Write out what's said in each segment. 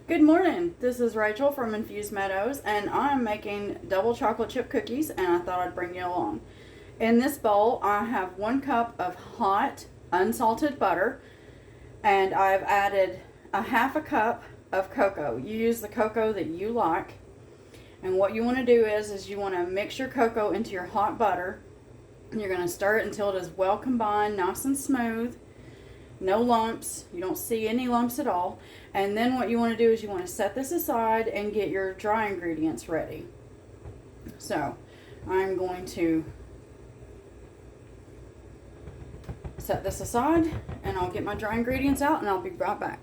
Good morning. This is Rachel from Infused Meadows, and I'm making double chocolate chip cookies, and I thought I'd bring you along. In this bowl, I have 1 cup of hot, unsalted butter, and I've added a half a cup of cocoa. You use the cocoa that you like, and what you want to do is you want to mix your cocoa into your hot butter. You're going to stir it until it is well combined, nice and smooth. No lumps. You don't see any lumps at all. And then what you want to do is you want to set this aside and get your dry ingredients ready. So I'm going to set this aside and I'll get my dry ingredients out and I'll be right back.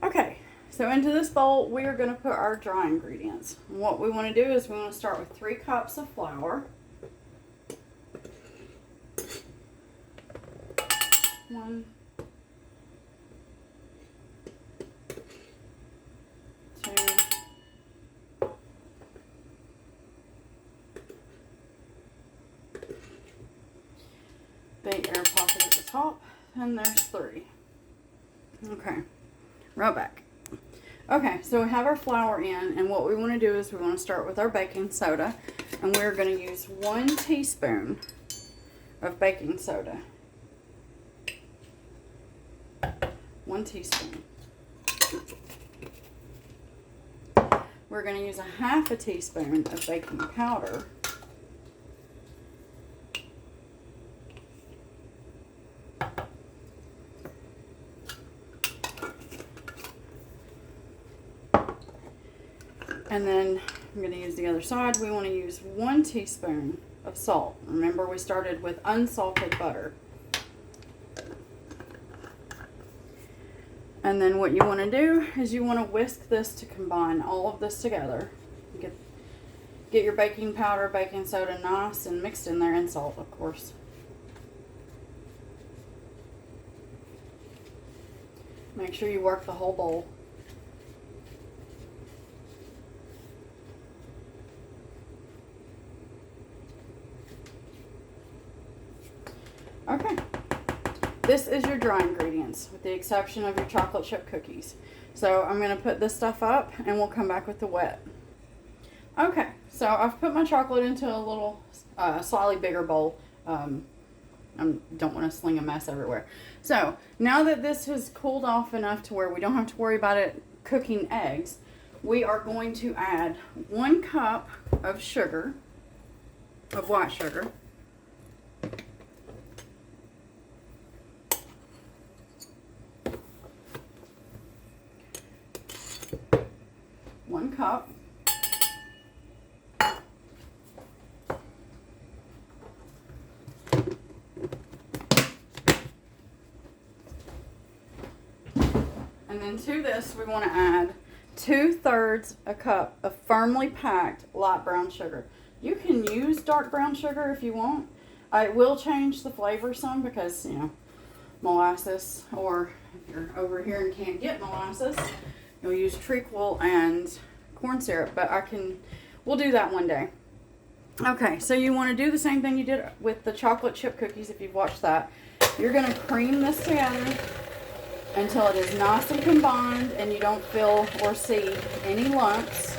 Okay, so into this bowl we are going to put our dry ingredients. And what we want to do is we want to start with 3 cups of flour. 1, 2, big air pocket at the top, and there's 3. Okay, right back. Okay, so we have our flour in, and what we want to do is we want to start with our baking soda, and we're going to use 1 teaspoon of baking soda. 1 teaspoon. We're going to use a half a teaspoon of baking powder. And then I'm going to use the other side. We want to use 1 teaspoon of salt. Remember, we started with unsalted butter. And then what you want to do is you want to whisk this to combine all of this together. Get your baking powder, baking soda nice and mixed in there, and salt, of course. Make sure you work the whole bowl. Okay. This is your dry ingredients, with the exception of your chocolate chip cookies. So I'm going to put this stuff up, and we'll come back with the wet. Okay, so I've put my chocolate into a little, slightly bigger bowl. I don't want to sling a mess everywhere. So now that this has cooled off enough to where we don't have to worry about it cooking eggs, we are going to add 1 cup of sugar, of white sugar. 1 cup. And then to this we want to add 2/3 a cup of firmly packed light brown sugar. You can use dark brown sugar if you want. It will change the flavor some because, you know, molasses, or if you're over here and can't get molasses, you'll use treacle and corn syrup, but we'll do that one day. Okay, so you want to do the same thing you did with the chocolate chip cookies if you've watched that. You're going to cream this together until it is nice and combined and you don't feel or see any lumps.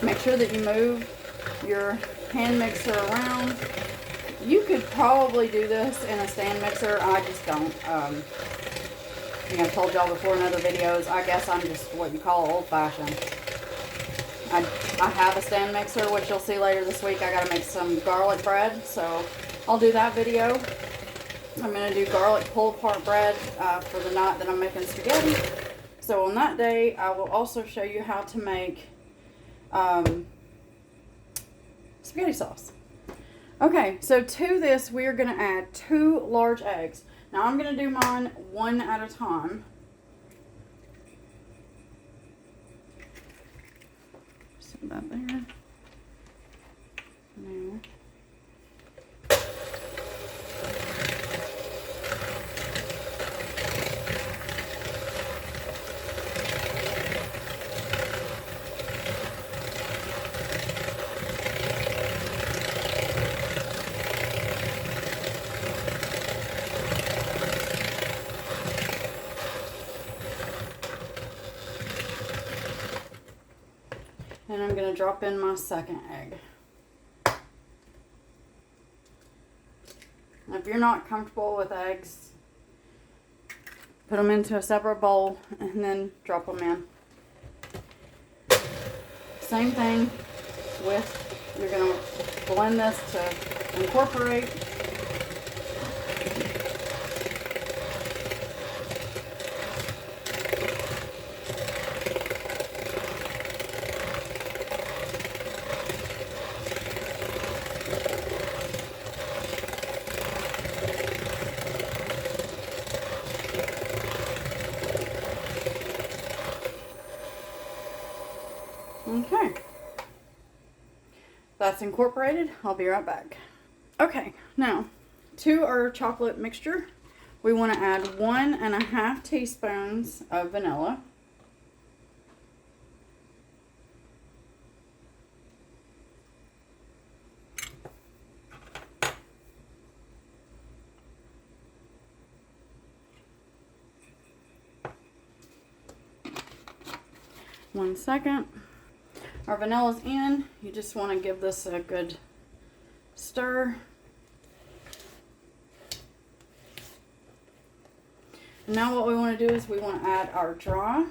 Make sure that you move your hand mixer around. You could probably do this in a stand mixer. I just don't. I think I've told y'all before in other videos, I guess I'm just what you call old-fashioned. I have a stand mixer, which you'll see later this week. I got to make some garlic bread, so I'll do that video. I'm going to do garlic pull-apart bread for the night that I'm making spaghetti. So on that day, I will also show you how to make spaghetti sauce. Okay, so to this we are going to add 2 large eggs. Now I'm going to do mine one at a time. See that there? There. And I'm going to drop in my second egg. If you're not comfortable with eggs, put them into a separate bowl and then drop them in. Same thing with, you're going to blend this to incorporate. Okay, that's incorporated. I'll be right back. Okay, now to our chocolate mixture, we want to add 1.5 teaspoons of vanilla. One second. Our vanilla's in. You just want to give this a good stir. And now what we want to do is we want to add our dry.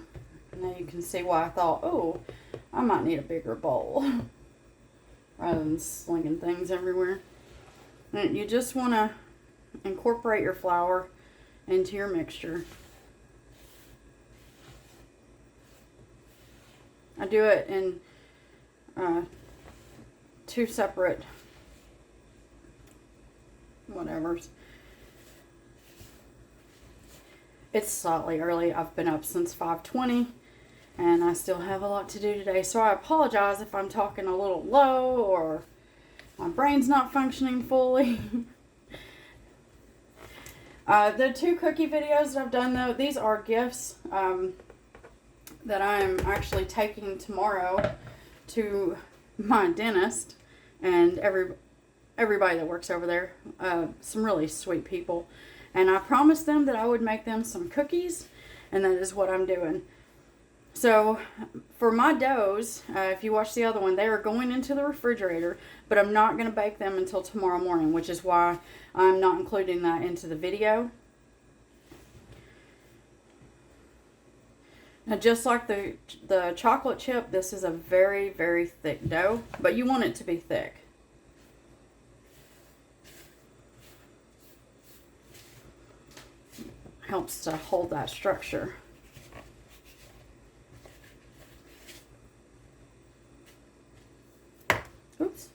And now you can see why I thought, oh, I might need a bigger bowl rather than slinging things everywhere. And you just want to incorporate your flour into your mixture. I do it in 2 separate whatevers. It's slightly early. I've been up since 5:20 and I still have a lot to do today, so I apologize if I'm talking a little low or my brain's not functioning fully. The 2 cookie videos that I've done, though, these are gifts that I'm actually taking tomorrow to my dentist and everybody that works over there. Some really sweet people. And I promised them that I would make them some cookies, and that is what I'm doing. So for my doughs, if you watch the other one, they are going into the refrigerator, but I'm not going to bake them until tomorrow morning, which is why I'm not including that into the video. Now, just like the chocolate chip, this is a very, very thick dough, but you want it to be thick. Helps to hold that structure. Oops.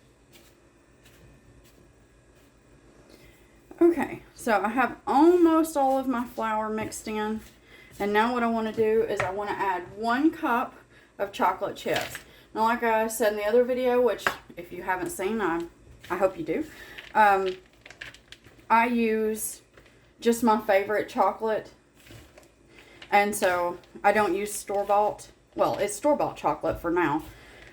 Okay, so I have almost all of my flour mixed in. And now what I want to do is I want to add 1 cup of chocolate chips. Now, like I said in the other video, which if you haven't seen, I hope you do. I use just my favorite chocolate. And so I don't use store-bought. Well, it's store-bought chocolate for now.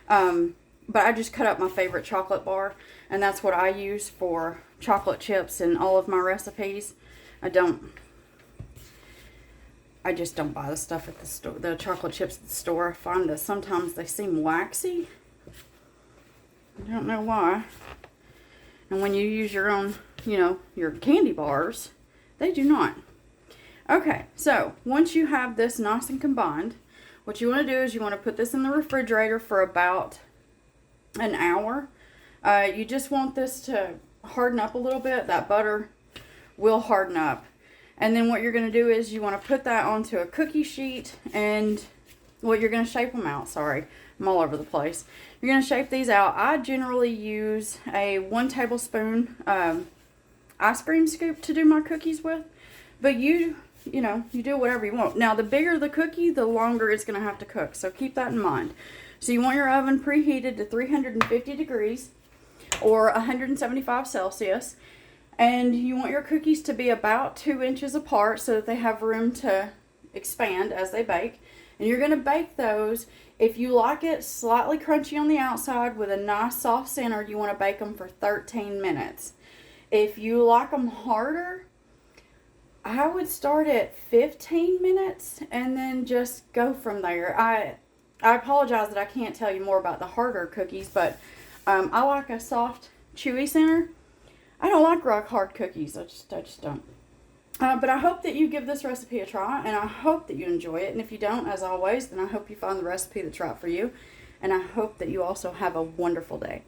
But I just cut up my favorite chocolate bar. And that's what I use for chocolate chips in all of my recipes. I just don't buy the stuff at the store, the chocolate chips at the store. I find that sometimes they seem waxy. I don't know why. And when you use your own, your candy bars, they do not. Okay, so once you have this nice and combined, what you want to do is you want to put this in the refrigerator for about an hour. You just want this to harden up a little bit. That butter will harden up. And then what you're going to do is you want to put that onto a cookie sheet, and you're going to shape them out. Sorry, I'm all over the place. You're going to shape these out. I generally use a 1 tablespoon ice cream scoop to do my cookies with, but you do whatever you want. Now, the bigger the cookie, the longer it's going to have to cook, so keep that in mind. So you want your oven preheated to 350 degrees or 175 Celsius. And you want your cookies to be about 2 inches apart so that they have room to expand as they bake. And you're going to bake those. If you like it slightly crunchy on the outside with a nice soft center, you want to bake them for 13 minutes. If you like them harder, I would start at 15 minutes and then just go from there. I apologize that I can't tell you more about the harder cookies, but I like a soft, chewy center. I don't like rock hard cookies. I just don't. But I hope that you give this recipe a try, and I hope that you enjoy it. And if you don't, as always, then I hope you find the recipe that's right for you. And I hope that you also have a wonderful day.